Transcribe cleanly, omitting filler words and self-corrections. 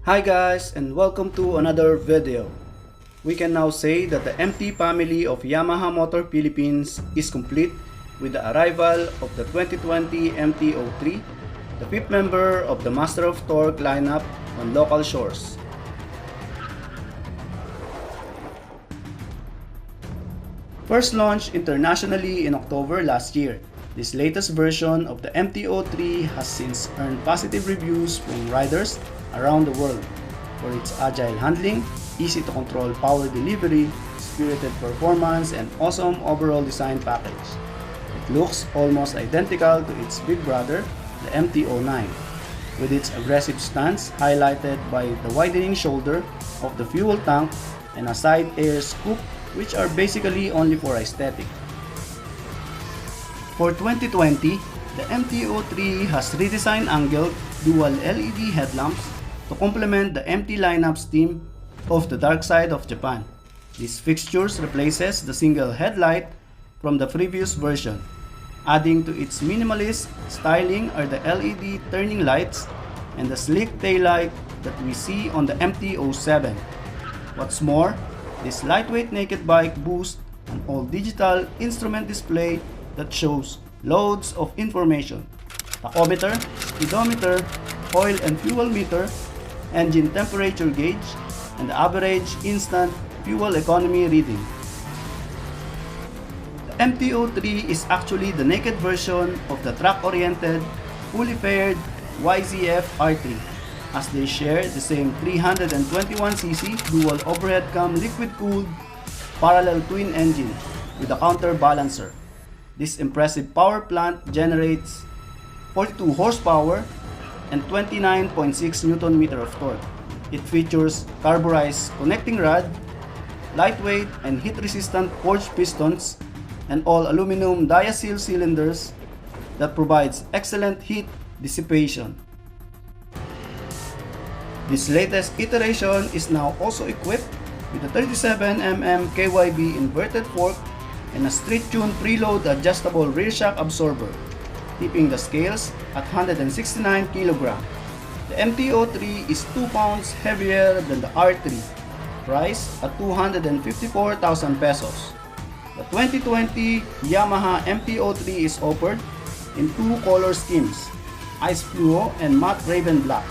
Hi guys, and welcome to another video. We can now say that the MT family of Yamaha Motor Philippines is complete with the arrival of the 2020 MT-03, the fifth member of the Master of Torque lineup on local shores. First launched internationally in October last year, this latest version of the MT-03 has since earned positive reviews from riders around the world for its agile handling, easy to control power delivery, spirited performance, and awesome overall design package. It looks almost identical to its big brother, the MT-09, with its aggressive stance highlighted by the widening shoulder of the fuel tank and a side air scoop, which are basically only for aesthetic. For 2020, the MT-03 has redesigned angled dual LED headlamps to complement the MT lineup's theme of the dark side of Japan. These fixtures replaces the single headlight from the previous version. Adding to its minimalist styling are the LED turning lights and the sleek taillight that we see on the MT-07. What's more, this lightweight naked bike boasts an all-digital instrument display that shows loads of information: tachometer, speedometer, oil and fuel meter, engine temperature gauge, and the average instant fuel economy reading. The MT-03 is actually the naked version of the track-oriented, fully faired YZF R3, as they share the same 321cc dual overhead cam liquid-cooled parallel twin engine with a counterbalancer. This impressive power plant generates 42 horsepower and 29.6 Nm of torque. It features carburized connecting rod, lightweight and heat-resistant forged pistons, and all aluminum diacetyl cylinders that provides excellent heat dissipation. This latest iteration is now also equipped with a 37mm KYB inverted fork and a street-tuned preload adjustable rear shock absorber, tipping the scales at 169 kg. The MT-03 is 2 pounds heavier than the R3, priced at 254,000 pesos. The 2020 Yamaha MT-03 is offered in two color schemes, Ice Fluo and Matte Raven Black.